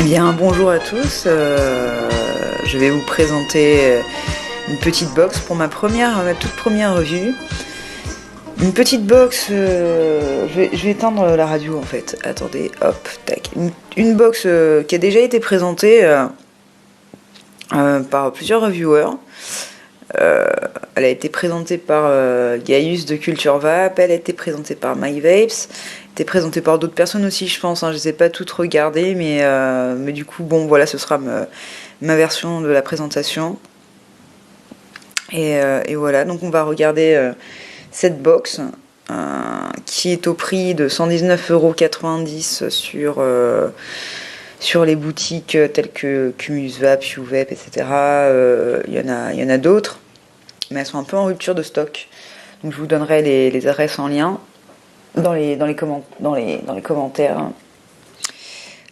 Bien, bonjour à tous. Je vais vous présenter une petite box pour ma toute première revue. Une petite box, je vais éteindre la radio en fait. Attendez, hop, tac. Une box qui a déjà été présentée par plusieurs reviewers. Elle a été présentée par Gaius de Culture Vape, elle a été présentée par MyVapes, été présentée par d'autres personnes aussi, je pense. Je ne les ai pas toutes regardées, mais du coup, bon, voilà, ce sera ma version de la présentation. Et voilà, donc on va regarder cette box qui est au prix de 119,90 € sur les boutiques telles que Cumulus Vape, YouVape, etc. Il y en a d'autres, mais elles sont un peu en rupture de stock. Donc je vous donnerai les adresses en lien dans les commentaires.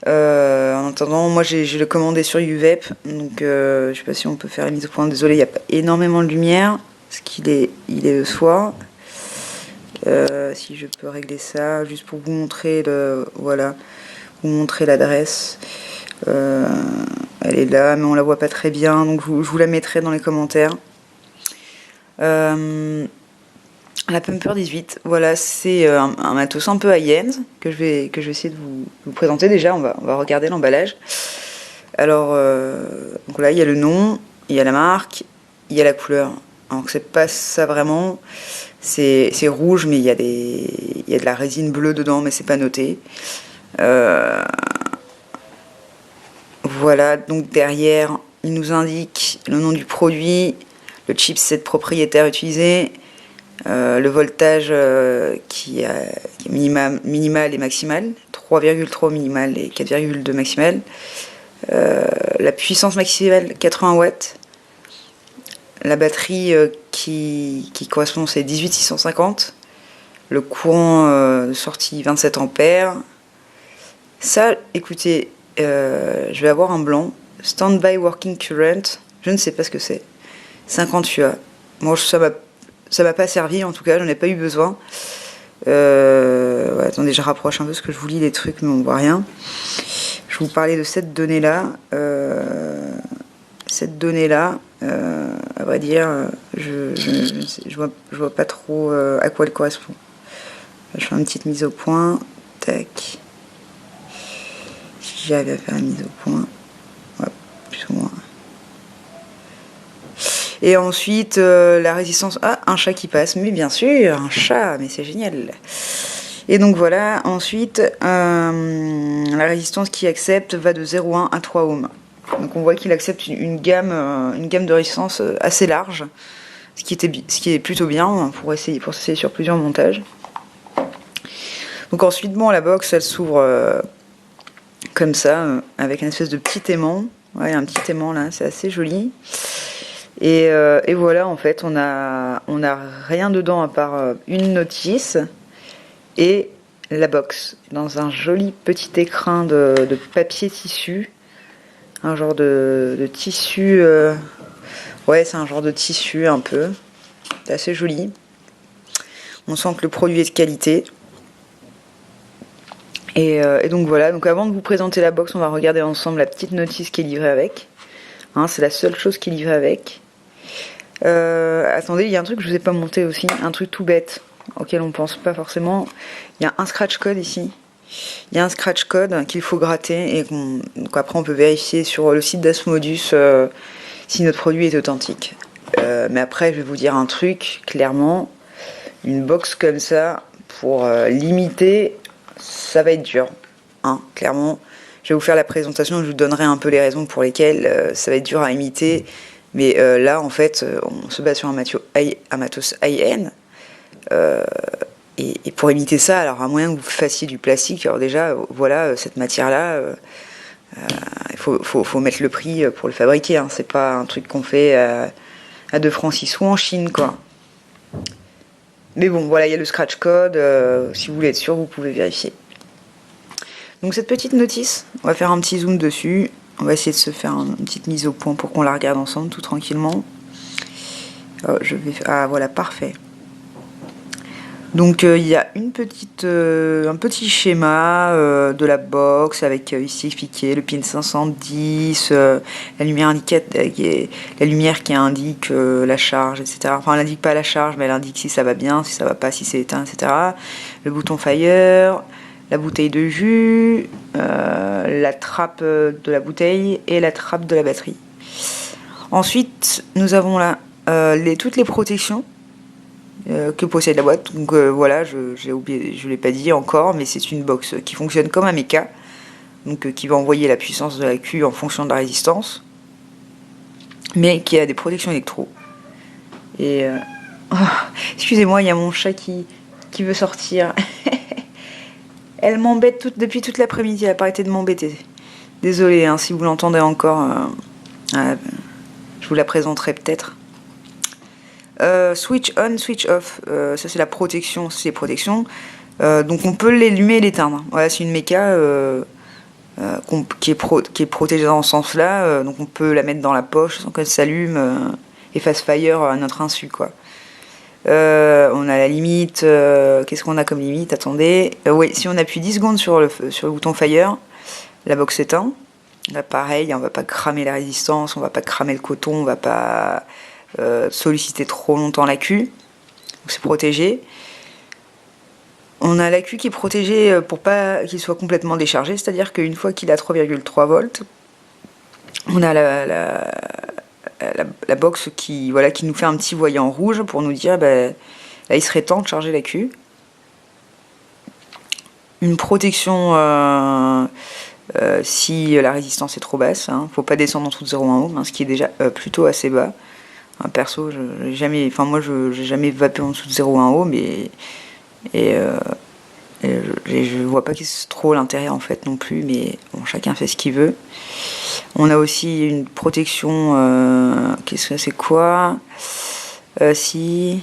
En attendant, moi j'ai le commandé sur YouVape, donc je sais pas si on peut faire une mise au point. Désolé, il n'y a pas énormément de lumière, parce qu'il est le soir. Si je peux régler ça, juste pour vous montrer vous montrer l'adresse. Elle est là, mais on la voit pas très bien, donc je vous la mettrai dans les commentaires. La Pumper 18, voilà, c'est un matos un peu high-end que je vais essayer de vous présenter. Déjà, on va regarder l'emballage. Alors, donc là, il y a le nom, il y a la marque, il y a la couleur. Alors que c'est pas ça vraiment, c'est rouge, mais il y a de la résine bleue dedans, mais c'est pas noté. Voilà, donc derrière, il nous indique le nom du produit, le chipset propriétaire utilisé, le voltage qui est minimal et maximal, 3,3 minimal et 4,2 maximal, la puissance maximale 80 watts, la batterie qui correspond c'est 18650, le courant de sortie 27 ampères. Ça, écoutez, je vais avoir un blanc, Standby Working Current, je ne sais pas ce que c'est, 50 UA. Moi, ça m'a pas servi, en tout cas, j'en ai pas eu besoin. Ouais, attendez, je rapproche un peu parce que je vous lis les trucs, mais on voit rien. Je vous parlais de cette donnée-là. À vrai dire, je vois pas trop à quoi elle correspond. Je fais une petite mise au point. Tac. Si j'arrive à faire une mise au point. Ouais, plus ou moins. Et ensuite, la résistance... Ah, un chat qui passe. Mais bien sûr, un chat, mais c'est génial. Et donc voilà, ensuite, la résistance qu'il accepte va de 0,1 à 3 ohms. Donc on voit qu'il accepte une gamme de résistance assez large, ce qui est plutôt bien pour essayer sur plusieurs montages. Donc ensuite, bon, la box, elle s'ouvre comme ça, avec une espèce de petit aimant. Ouais, un petit aimant là, c'est assez joli. Et voilà, en fait, on a rien dedans à part une notice et la box dans un joli petit écrin de papier tissu, un genre de tissu. Ouais, c'est un genre de tissu un peu. C'est assez joli. On sent que le produit est de qualité. Et donc voilà. Donc avant de vous présenter la box, on va regarder ensemble la petite notice qui est livrée avec. C'est la seule chose qui est livrée avec. Attendez, il y a un truc que je vous ai pas monté aussi, un truc tout bête auquel on pense pas forcément. Il y a un scratch code ici. Il y a un scratch code qu'il faut gratter et qu'après on peut vérifier sur le site d'Asmodus si notre produit est authentique. Mais après, je vais vous dire un truc, clairement, une box comme ça, pour l'imiter, ça va être dur. Clairement, je vais vous faire la présentation et je vous donnerai un peu les raisons pour lesquelles ça va être dur à imiter. Mais là, en fait, on se base sur un matos high-end. Et pour imiter ça, alors à moins que vous fassiez du plastique, alors déjà, voilà, cette matière-là, il faut mettre le prix pour le fabriquer. C'est pas un truc qu'on fait à 2 francs 6 sous en Chine, quoi. Mais bon, voilà, il y a le scratch code. Si vous voulez être sûr, vous pouvez vérifier. Donc cette petite notice, on va faire un petit zoom dessus. On va essayer de se faire une petite mise au point pour qu'on la regarde ensemble tout tranquillement. Ah voilà, parfait. Donc il y a un petit schéma de la box avec ici expliqué le pin 510, la lumière la lumière qui indique la charge, etc. Enfin, elle n'indique pas la charge, mais elle indique si ça va bien, si ça va pas, si c'est éteint, etc. Le bouton fire, la bouteille de jus, la trappe de la bouteille et la trappe de la batterie. Ensuite, nous avons là toutes les protections que possède la boîte. Donc voilà, j'ai oublié, je l'ai pas dit encore, mais c'est une box qui fonctionne comme un mecha, donc qui va envoyer la puissance de la Q en fonction de la résistance, mais qui a des protections électro. Et oh, excusez-moi, il y a mon chat qui veut sortir. Elle m'embête depuis toute l'après-midi, elle a pas arrêté de m'embêter. Désolée hein, si vous l'entendez encore, je vous la présenterai peut-être. Switch on, switch off, ça c'est la protection, c'est les protections. Donc on peut l'allumer et l'éteindre. Voilà, c'est une méca qui est protégée dans ce sens-là. Donc on peut la mettre dans la poche sans qu'elle s'allume et fasse fire à notre insu, quoi. On a la limite. Qu'est-ce qu'on a comme limite? Attendez. Oui, si on appuie 10 secondes sur le bouton fire, la box s'éteint. Là, pareil, on va pas cramer la résistance, on va pas cramer le coton, on va pas solliciter trop longtemps la Q. Donc c'est protégé. On a la Q qui est protégée pour pas qu'il soit complètement déchargé, c'est-à-dire qu'une fois qu'il a 3,3 volts, on a la box qui nous fait un petit voyant rouge pour nous dire là il serait temps de charger la Q. Une protection si la résistance est trop basse, hein. Faut pas descendre en dessous de 0,1 ohm, hein, ce qui est déjà plutôt assez bas. Perso, j'ai jamais vapé en dessous de 0,1 ohm et je vois pas trop l'intérêt en fait non plus, mais bon, chacun fait ce qu'il veut. On a aussi une protection, qu'est-ce que c'est quoi si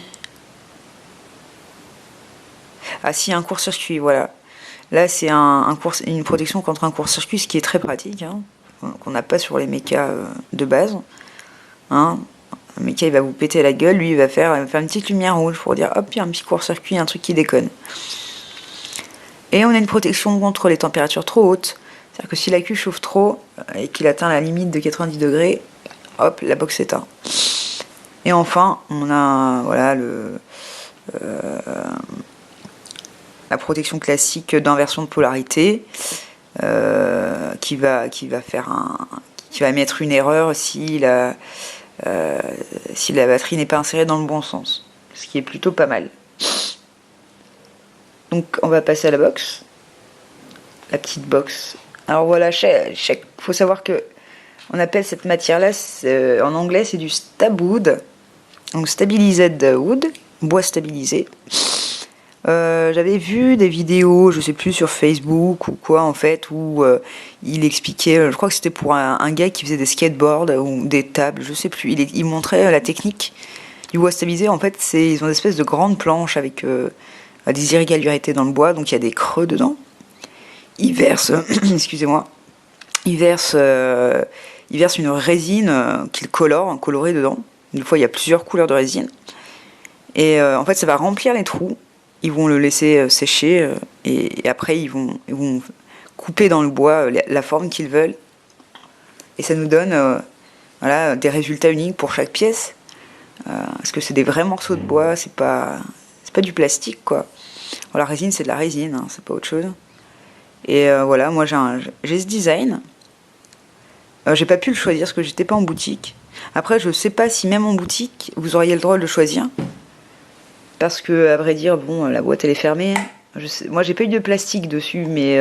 un court-circuit, voilà. Là c'est une protection contre un court-circuit, ce qui est très pratique, hein, qu'on n'a pas sur les mechas de base, hein. Le mec il va vous péter la gueule, lui il va faire une petite lumière rouge pour dire hop, il y a un petit court-circuit, un truc qui déconne. Et on a une protection contre les températures trop hautes, c'est-à-dire que si la Q chauffe trop et qu'il atteint la limite de 90 degrés, hop, la box s'éteint. Et enfin, on a voilà la protection classique d'inversion de polarité qui va émettre une erreur si la batterie n'est pas insérée dans le bon sens, ce qui est plutôt pas mal. Donc on va passer à la box, la petite box. Alors voilà, faut savoir que on appelle cette matière-là, en anglais c'est du stabwood, donc stabilized wood, bois stabilisé. J'avais vu des vidéos, je sais plus sur Facebook ou quoi en fait, où il expliquait, je crois que c'était pour un gars qui faisait des skateboards ou des tables, je sais plus. Il montrait la technique du bois stabilisé. En fait, ils ont des espèces de grandes planches avec des irrégularités dans le bois, donc il y a des creux dedans. Ils versent, excusez-moi, ils versent une résine qu'ils colorée dedans. Une fois, il y a plusieurs couleurs de résine. Et en fait, ça va remplir les trous. Ils vont le laisser sécher et après ils vont couper dans le bois la forme qu'ils veulent. Et ça nous donne des résultats uniques pour chaque pièce. Parce que c'est des vrais morceaux de bois, c'est pas du plastique, quoi. Alors, la résine, c'est de la résine, hein, c'est pas autre chose. Et voilà, moi j'ai ce design. J'ai pas pu le choisir parce que j'étais pas en boutique. Après, je sais pas si même en boutique, vous auriez le droit de le choisir. Parce que, à vrai dire, bon, la boîte elle est fermée. Moi j'ai pas eu de plastique dessus, mais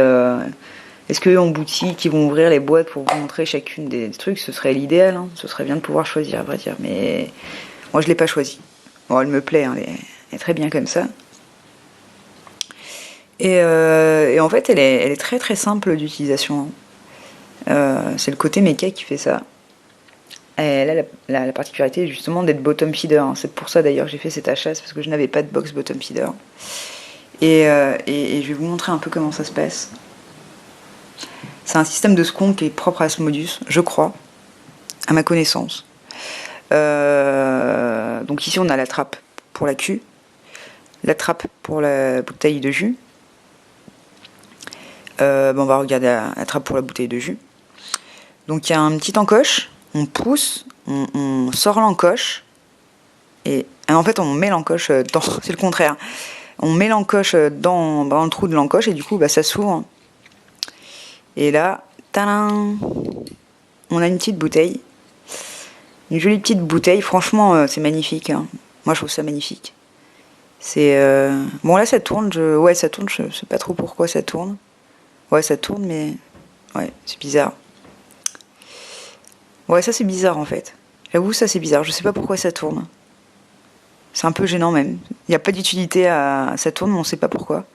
est-ce qu'en boutique ils vont ouvrir les boîtes pour vous montrer chacune des trucs? Ce serait l'idéal, hein. Ce serait bien de pouvoir choisir, à vrai dire. Mais moi je l'ai pas choisi. Bon, elle me plaît, hein, elle est très bien comme ça. Et en fait elle est très très simple d'utilisation. C'est le côté méca qui fait ça. Elle a la particularité justement d'être bottom feeder. C'est pour ça d'ailleurs que j'ai fait cet achat, c'est parce que je n'avais pas de box bottom feeder. Et je vais vous montrer un peu comment ça se passe. C'est un système de seconde qui est propre à Asmodus, je crois, à ma connaissance. Donc ici on a la trappe pour la Q. la trappe pour la bouteille de jus. On va regarder la trappe pour la bouteille de jus. Donc il y a un petit encoche, on pousse, on sort l'encoche, et en fait on met l'encoche dans, c'est le contraire, on met l'encoche dans le trou de l'encoche, et du coup ça s'ouvre. Et là, tadam, on a une petite bouteille, une jolie petite bouteille, franchement c'est magnifique, hein. Moi je trouve ça magnifique. C'est bon, là ça tourne, ouais ça tourne, je sais pas trop pourquoi ça tourne. Ouais, ça tourne, mais ouais, c'est bizarre. Ouais, ça c'est bizarre en fait. J'avoue, ça c'est bizarre. Je sais pas pourquoi ça tourne. C'est un peu gênant même. Il n'y a pas d'utilité à ça tourne, mais on sait pas pourquoi.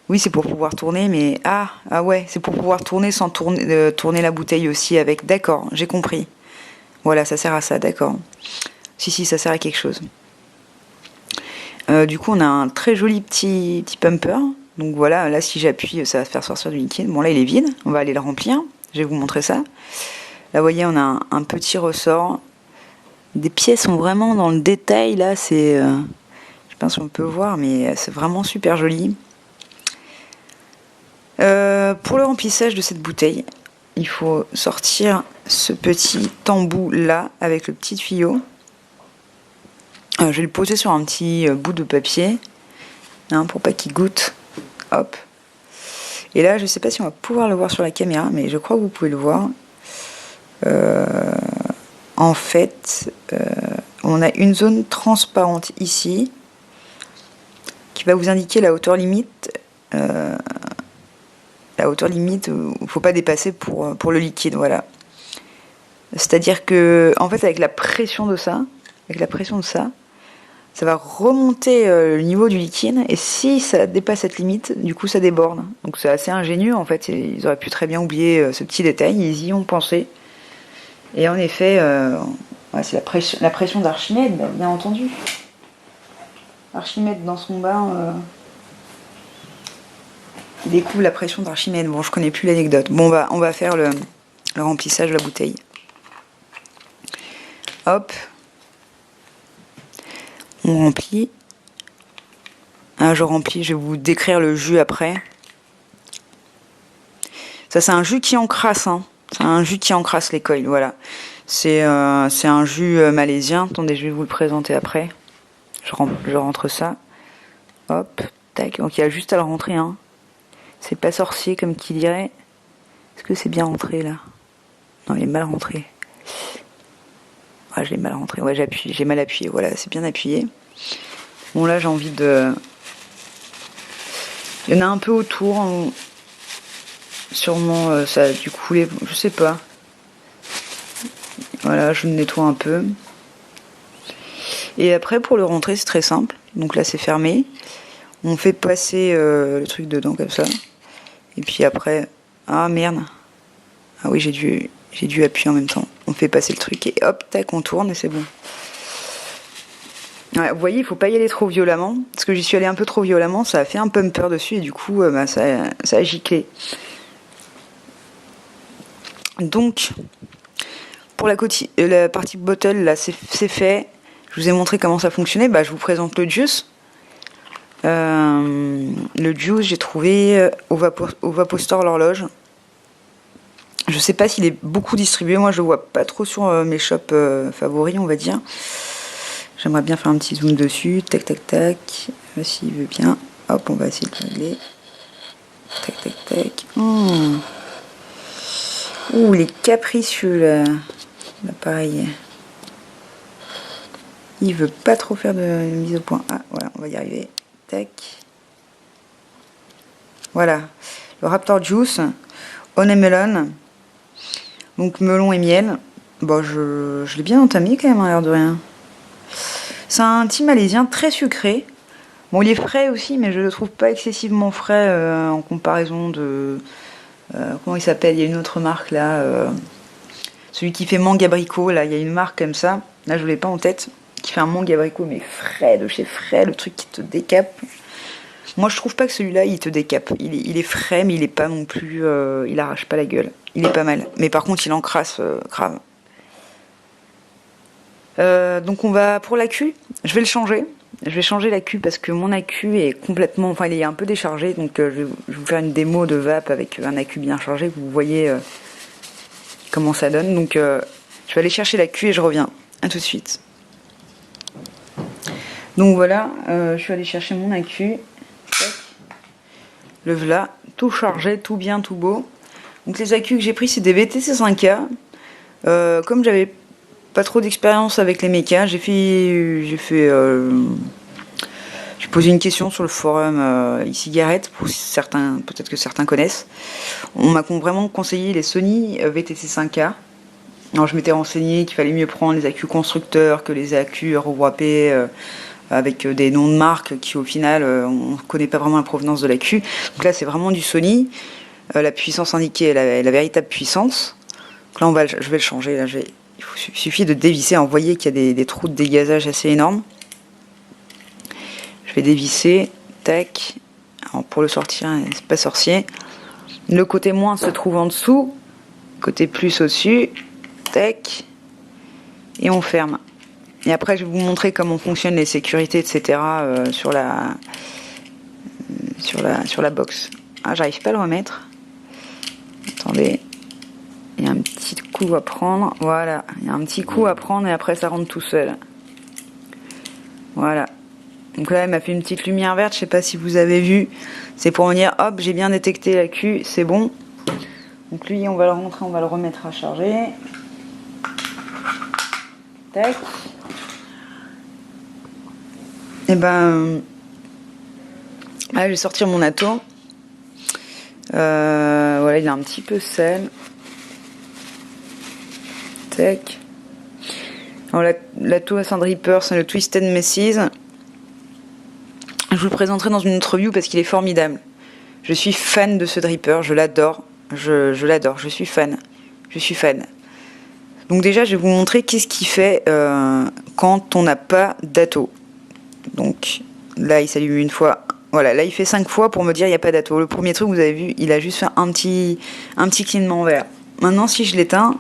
Oui, c'est pour pouvoir tourner, mais ah ouais, c'est pour pouvoir tourner sans tourner la bouteille aussi avec. D'accord, j'ai compris. Voilà, ça sert à ça, d'accord. Si, ça sert à quelque chose. Du coup, on a un très joli petit pumper. Donc voilà, là si j'appuie, ça va faire sortir du liquide. Bon là il est vide, on va aller le remplir. Je vais vous montrer ça. Là vous voyez, on a un petit ressort. Des pièces sont vraiment dans le détail là, c'est... je sais pas si on peut voir, mais c'est vraiment super joli. Pour le remplissage de cette bouteille, il faut sortir ce petit embout là avec le petit tuyau. Je vais le poser sur un petit bout de papier, hein, pour pas qu'il goûte. Hop. Et là, je sais pas si on va pouvoir le voir sur la caméra, mais je crois que vous pouvez le voir. En fait, on a une zone transparente ici qui va vous indiquer la hauteur limite. La hauteur limite, il ne faut pas dépasser pour le liquide, voilà. C'est-à-dire que, en fait, avec la pression de ça, ça va remonter le niveau du liquide, et si ça dépasse cette limite, du coup ça déborde. Donc c'est assez ingénieux en fait, ils auraient pu très bien oublier ce petit détail, ils y ont pensé. Et en effet, ouais, c'est la pression d'Archimède, bien entendu. Archimède dans son bain, il découvre la pression d'Archimède. Bon, je connais plus l'anecdote. Bon, on va faire le remplissage de la bouteille. Hop. On remplit. Ah, je remplis, je vais vous décrire le jus après. Ça, c'est un jus qui encrasse, hein. C'est un jus qui encrasse les coils, voilà. C'est un jus malaisien. Attendez, je vais vous le présenter après. Je rentre ça. Hop, tac. Donc il y a juste à le rentrer, hein. C'est pas sorcier comme qui dirait. Est-ce que c'est bien rentré là? Non, il est mal rentré. Ouais, je l'ai mal rentré. Ouais, j'ai mal appuyé. Voilà, c'est bien appuyé. Bon, là, j'ai envie de... Il y en a un peu autour. Hein. Sûrement, ça a dû couler. Je sais pas. Voilà, je le nettoie un peu. Et après, pour le rentrer, c'est très simple. Donc là, c'est fermé. On fait passer le truc dedans comme ça. Et puis après... Ah, merde. Ah oui, j'ai dû appuyer en même temps. On fait passer le truc et hop, tac, on tourne et c'est bon. Ouais, vous voyez, il faut pas y aller trop violemment. Parce que j'y suis allée un peu trop violemment, ça a fait un pumper dessus et du coup, ça a giclé. Donc, pour la partie bottle, là, c'est fait. Je vous ai montré comment ça fonctionnait. Je vous présente le juice. Le juice, j'ai trouvé au Vapostore l'horloge. Je sais pas s'il est beaucoup distribué. Moi, je le vois pas trop sur mes shops favoris, on va dire. J'aimerais bien faire un petit zoom dessus. Tac, tac, tac. S'il veut bien. Hop, on va essayer de régler. Tac, tac, tac. Ouh, il est capricieux, l'appareil. Il veut pas trop faire de mise au point. Ah, voilà, on va y arriver. Tac. Voilà. Le Raptor Juice. Honey Melon. Donc melon et miel. Bon, je l'ai bien entamé quand même, à l'air de rien. C'est un thé malaisien très sucré. Bon, il est frais aussi, mais je le trouve pas excessivement frais en comparaison de... comment il s'appelle? Il y a une autre marque là. Celui qui fait mangue abricot, là, il y a une marque comme ça. Là, je l'ai pas en tête. Qui fait un mangue abricot, mais frais, de chez frais, le truc qui te décape. Moi, je trouve pas que celui-là, il te décape. Il est frais, mais il est pas non plus... il arrache pas la gueule. Il est pas mal. Mais par contre, il encrasse grave. Donc, on va... Pour la cuve, je vais le changer. Je vais changer l'accu parce que mon accu est complètement... Enfin, il est un peu déchargé. Donc, je vais vous faire une démo de vape avec un accu bien chargé. Vous voyez comment ça donne. Donc, je vais aller chercher l'accu et je reviens. À tout de suite. Donc, voilà. Je suis allée chercher mon accu. Le voilà. Tout chargé, tout bien, tout beau. Donc, les accus que j'ai pris, c'est des VTC 5K. Comme j'avais pas trop d'expérience avec les mécas, j'ai posé une question sur le forum e-cigarette, pour certains, peut-être que certains connaissent. On m'a vraiment conseillé les Sony VTC 5K. Alors je m'étais renseigné qu'il fallait mieux prendre les accus constructeurs que les accus rewrappés avec des noms de marques qui au final on ne connaît pas vraiment la provenance de l'accu. Donc là c'est vraiment du Sony. La puissance indiquée est la véritable puissance. Donc là je vais le changer. Là, il suffit de dévisser. Vous voyez qu'il y a des trous de dégazage assez énormes. Je vais dévisser, tac. Alors pour le sortir, c'est pas sorcier. Le côté moins se trouve en dessous, côté plus au-dessus, tac. Et on ferme. Et après, je vais vous montrer comment fonctionnent les sécurités, etc. Sur la box. Ah, j'arrive pas à le remettre. Attendez. Il y a un petit coup à prendre. Voilà. Il y a un petit coup à prendre et après ça rentre tout seul. Voilà. Donc là, il m'a fait une petite lumière verte, je sais pas si vous avez vu. C'est pour me dire, hop, j'ai bien détecté l'accu, c'est bon. Donc lui, on va le rentrer, on va le remettre à charger. Tac. Et ben, là, je vais sortir mon atto. Voilà, il est un petit peu sale. Tac. Alors l'atto à Sandripper, c'est le Twisted Messes. Je vous le présenterai dans une autre view parce qu'il est formidable. Je suis fan de ce dripper, je l'adore. Je l'adore, je suis fan. Je suis fan. Donc déjà, je vais vous montrer qu'est-ce qu'il fait quand on n'a pas d'atto. Donc là, il s'allume une fois. Voilà, là, il fait 5 fois pour me dire il n'y a pas d'atto. Le premier truc, vous avez vu, il a juste fait un petit clignement vert. Maintenant, si je l'éteins,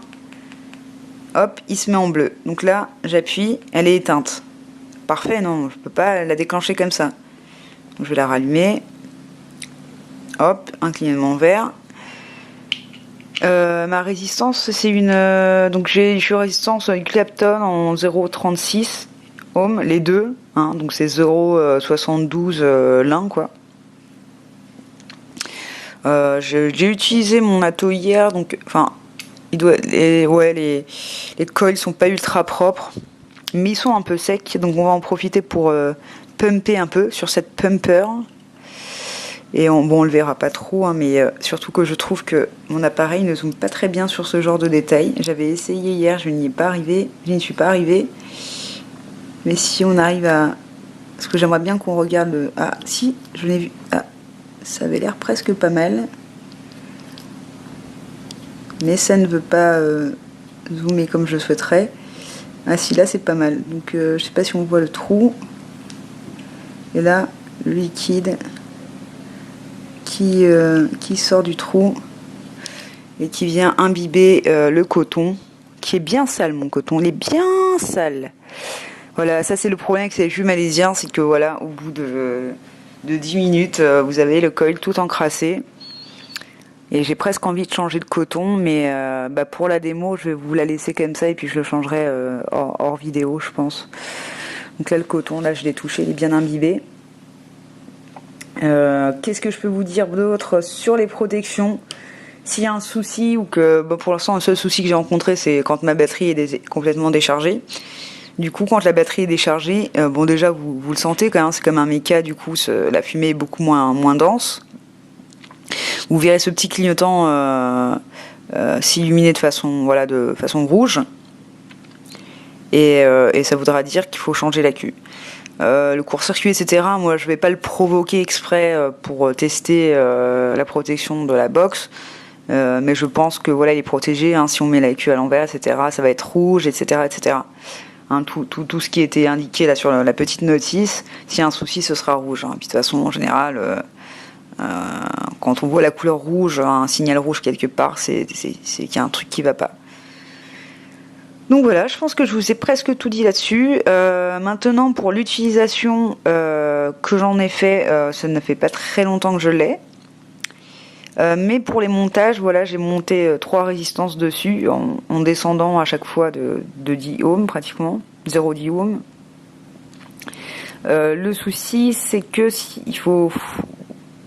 hop, il se met en bleu. Donc là, j'appuie, elle est éteinte. Parfait, non, je ne peux pas la déclencher comme ça. Je vais la rallumer. Hop, un clignement vert. Ma résistance, c'est une... donc je suis résistance Clapton en 0,36 ohms, les deux. Hein, donc c'est 0,72 l'un, quoi. J'ai utilisé mon atto hier, donc... Enfin, les coils sont pas ultra propres, mais ils sont un peu secs, donc on va en profiter pour... pumper un peu sur cette pumper et on le verra pas trop hein, mais surtout que je trouve que mon appareil ne zoome pas très bien sur ce genre de détails. J'avais essayé hier, je n'y suis pas arrivée, mais si on arrive à, parce que j'aimerais bien qu'on regarde ah si je l'ai vu, ah ça avait l'air presque pas mal, mais ça ne veut pas zoomer comme je souhaiterais. Ah si, là c'est pas mal, donc je sais pas si on voit le trou. Et là, le liquide qui sort du trou et qui vient imbiber le coton, qui est bien sale, mon coton, il est bien sale. Voilà, ça c'est le problème avec ces jus malaisiens, c'est que voilà, au bout de 10 minutes, vous avez le coil tout encrassé. Et j'ai presque envie de changer de coton, mais pour la démo, je vais vous la laisser comme ça et puis je le changerai hors vidéo, je pense. Donc là, le coton, là, je l'ai touché, il est bien imbibé. Qu'est-ce que je peux vous dire d'autre sur les protections? S'il y a un souci ou que, pour l'instant, le seul souci que j'ai rencontré, c'est quand ma batterie est complètement déchargée. Du coup, quand la batterie est déchargée, déjà, vous le sentez quand même, c'est comme un méca, du coup, la fumée est beaucoup moins dense. Vous verrez ce petit clignotant s'illuminer de façon rouge. Et ça voudra dire qu'il faut changer l'accu. Le court-circuit, etc., moi je vais pas le provoquer exprès pour tester la protection de la box, mais je pense que voilà, il est protégé, hein, si on met l'accu à l'envers, etc., ça va être rouge, etc., etc. Hein, tout ce qui était indiqué là sur la petite notice, s'il y a un souci, ce sera rouge. Hein. Puis de toute façon, en général, quand on voit la couleur rouge, un signal rouge quelque part, c'est qu'il y a un truc qui va pas. Donc voilà, je pense que je vous ai presque tout dit là-dessus. Maintenant, pour l'utilisation que j'en ai fait, ça ne fait pas très longtemps que je l'ai. Mais pour les montages, voilà, j'ai monté 3 résistances dessus en descendant à chaque fois de 10 ohms pratiquement, 0,10 ohms. Le souci, c'est que il faut,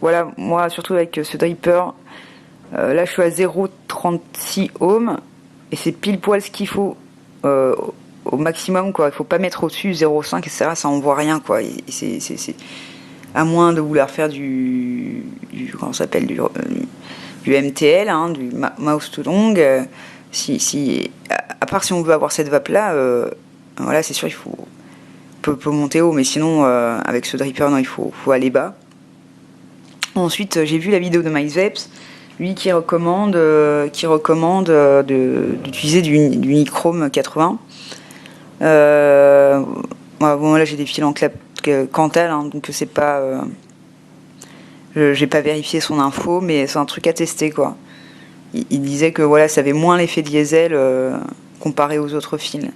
voilà, moi surtout avec ce dripper, là je suis à 0,36 ohms et c'est pile poil ce qu'il faut au maximum, quoi. Il faut pas mettre au-dessus 0,5, etc. Ça on voit rien, quoi. C'est à moins de vouloir faire comment ça s'appelle, du MTL, hein, du mouse to long. À part si on veut avoir cette vape là, voilà, c'est sûr, il faut peut monter haut, mais sinon avec ce dripper, non, il faut aller bas. Ensuite, j'ai vu la vidéo de Mike Vapes, lui qui recommande d'utiliser du Nichrome 80. Bon, là j'ai des fils en Cantal, hein, donc c'est pas, j'ai pas vérifié son info, mais c'est un truc à tester, quoi. Il disait que voilà, ça avait moins l'effet diesel comparé aux autres fils.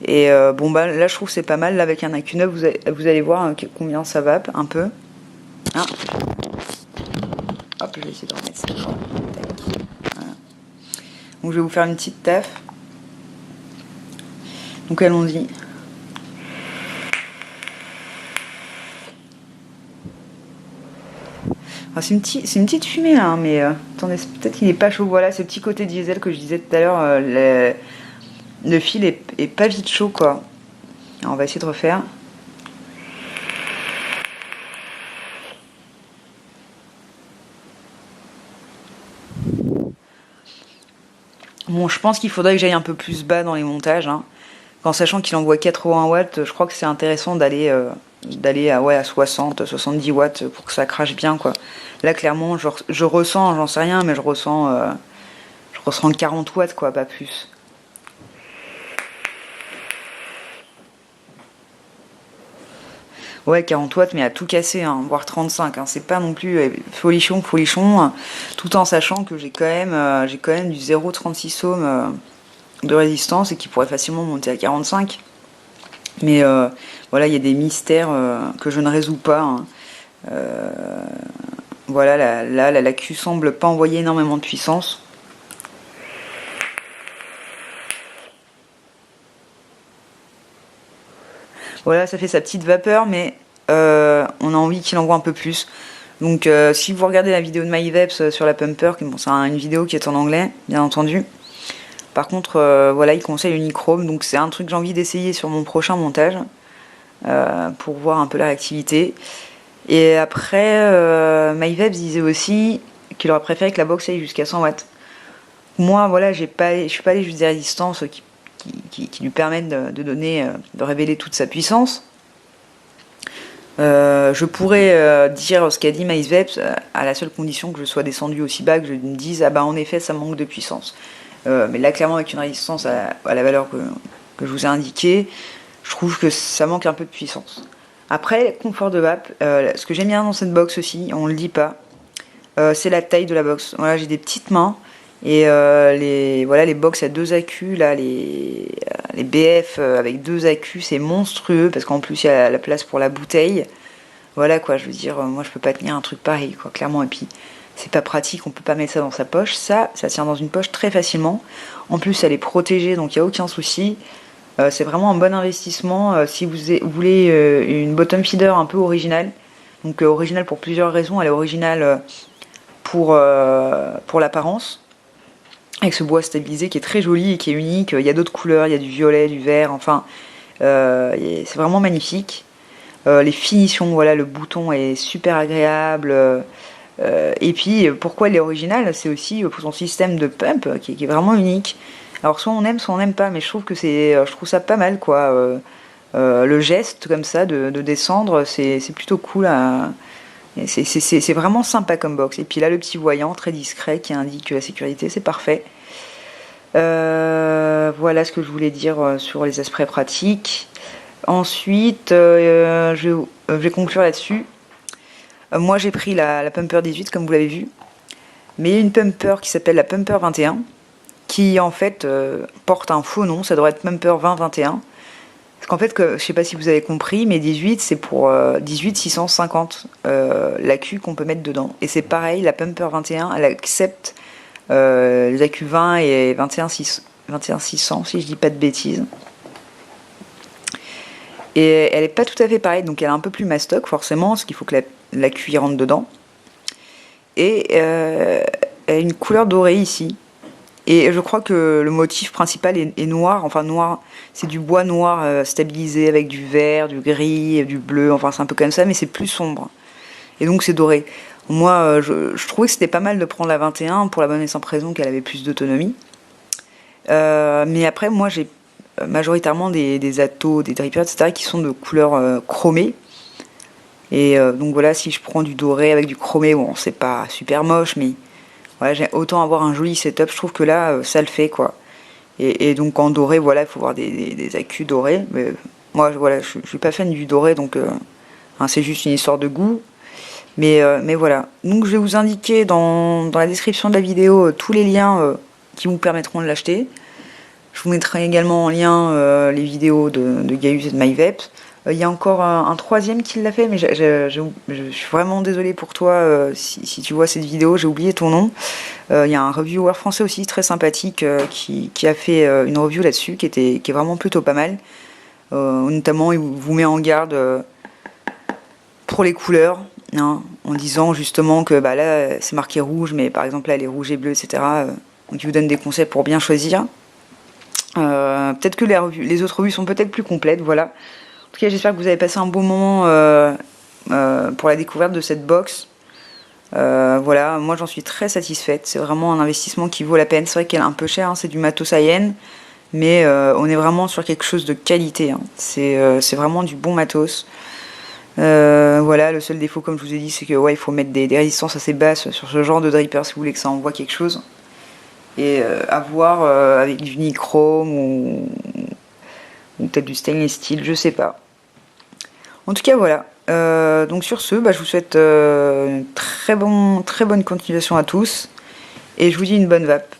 Et bon, bah là je trouve que c'est pas mal. Là, avec un AQ9, vous allez voir combien ça vape un peu. Ah. Hop, je vais essayer de remettre ça. Voilà. Donc je vais vous faire une petite taf. Donc allons-y. C'est une petite fumée là, hein, mais attendez, peut-être qu'il n'est pas chaud. Voilà, ce petit côté diesel que je disais tout à l'heure, le fil est pas vite chaud, quoi. Alors, on va essayer de refaire. Bon, je pense qu'il faudrait que j'aille un peu plus bas dans les montages, hein. En sachant qu'il envoie 80 watts, je crois que c'est intéressant d'aller à 60, 70 watts pour que ça crache bien, quoi. Là, clairement, je ressens, j'en sais rien, mais je ressens 40 watts, quoi, pas plus. Ouais, 40 watts, mais à tout casser, hein, voire 35. Hein, c'est pas non plus folichon, tout en sachant que j'ai quand même du 0,36 ohms de résistance et qui pourrait facilement monter à 45. Mais voilà, il y a des mystères que je ne résous pas, hein. Voilà, la Q semble pas envoyer énormément de puissance. Voilà, ça fait sa petite vapeur, mais on a envie qu'il envoie un peu plus. Donc si vous regardez la vidéo de MyVapes sur la pumper, bon, c'est une vidéo qui est en anglais, bien entendu. Par contre, voilà, il conseille le Nichrome, donc c'est un truc que j'ai envie d'essayer sur mon prochain montage, pour voir un peu la réactivité. Et après, MyVapes disait aussi qu'il aurait préféré que la box aille jusqu'à 100 watts. Moi, voilà, je suis pas allé juste des résistances qui lui permettent de révéler toute sa puissance. Je pourrais dire ce qu'a dit MyVapes à la seule condition que je sois descendu aussi bas, que je me dise ah bah en effet ça manque de puissance. Mais là clairement avec une résistance à la valeur que je vous ai indiquée, je trouve que ça manque un peu de puissance. Après, confort de vape, ce que j'aime bien dans cette box aussi, on le dit pas, c'est la taille de la box. Voilà, j'ai des petites mains et les box à 2 accus, là, les BF avec 2 accus, c'est monstrueux parce qu'en plus il y a la place pour la bouteille. Voilà, quoi, je veux dire, moi je peux pas tenir un truc pareil, quoi, clairement. Et puis c'est pas pratique, on peut pas mettre ça dans sa poche. Ça tient dans une poche très facilement. En plus, elle est protégée, donc il n'y a aucun souci. C'est vraiment un bon investissement si vous voulez une bottom feeder un peu originale. Donc originale pour plusieurs raisons. Elle est originale pour l'apparence, avec ce bois stabilisé qui est très joli et qui est unique. Il y a d'autres couleurs, il y a du violet, du vert, enfin c'est vraiment magnifique. Les finitions, voilà, le bouton est super agréable. Et puis pourquoi elle est originale, c'est aussi pour son système de pump qui est vraiment unique. Alors soit on aime, soit on n'aime pas, mais je trouve ça pas mal, quoi. Le geste comme ça de descendre, c'est plutôt cool. C'est vraiment sympa comme box. Et puis là le petit voyant très discret qui indique la sécurité, c'est parfait. Voilà ce que je voulais dire sur les aspects pratiques. Ensuite, je vais conclure là-dessus. Moi j'ai pris la Pumper 18 comme vous l'avez vu, mais il y a une Pumper qui s'appelle la Pumper 21. qui en fait porte un faux nom, ça devrait être Pumper 2021. Parce qu'en fait, je sais pas si vous avez compris, mais 18 c'est pour 18 650 l'AQ qu'on peut mettre dedans. Et c'est pareil, la Pumper 21, elle accepte les AQ 20 et 21 600 si je dis pas de bêtises. Et elle est pas tout à fait pareille, donc elle est un peu plus mastoc forcément, parce qu'il faut que l'AQ y rentre dedans. Et elle a une couleur dorée ici. Et je crois que le motif principal est noir, enfin noir, c'est du bois noir stabilisé avec du vert, du gris, du bleu, enfin c'est un peu comme ça, mais c'est plus sombre. Et donc c'est doré. Moi, je trouvais que c'était pas mal de prendre la 21 pour la bonne et simple raison qu'elle avait plus d'autonomie. Mais après, moi j'ai majoritairement des Atto, des Drippers, etc. qui sont de couleur chromée. Et donc voilà, si je prends du doré avec du chromé, bon, c'est pas super moche, mais voilà, j'ai autant avoir un joli setup, je trouve que là, ça le fait, quoi. Et donc en doré, voilà, il faut avoir des accus dorés. Mais moi, voilà, je suis pas fan du doré, donc hein, c'est juste une histoire de goût. Mais voilà. Donc je vais vous indiquer dans la description de la vidéo tous les liens qui vous permettront de l'acheter. Je vous mettrai également en lien les vidéos de Gaius et de MyVapes. Il y a encore un troisième qui l'a fait, mais je suis vraiment désolée pour toi si tu vois cette vidéo, j'ai oublié ton nom. Il y a un reviewer français aussi très sympathique qui a fait une review là-dessus qui est vraiment plutôt pas mal. Notamment, il vous met en garde pour les couleurs, hein, en disant justement que bah, là c'est marqué rouge, mais par exemple là elle est rouge et bleue, etc. Donc il vous donne des conseils pour bien choisir. Peut-être que les autres revues sont peut-être plus complètes, voilà. En tout cas, j'espère que vous avez passé un bon moment pour la découverte de cette box. Voilà, moi j'en suis très satisfaite. C'est vraiment un investissement qui vaut la peine. C'est vrai qu'elle est un peu chère, hein, c'est du matos high-end, mais on est vraiment sur quelque chose de qualité. Hein. C'est vraiment du bon matos. Voilà, le seul défaut, comme je vous ai dit, c'est que ouais, il faut mettre des résistances assez basses sur ce genre de dripper si vous voulez que ça envoie quelque chose. Et avoir avec du nichrome ou peut-être du stainless steel, je sais pas. En tout cas, voilà. Donc sur ce, bah, je vous souhaite une très bonne continuation à tous. Et je vous dis une bonne vape.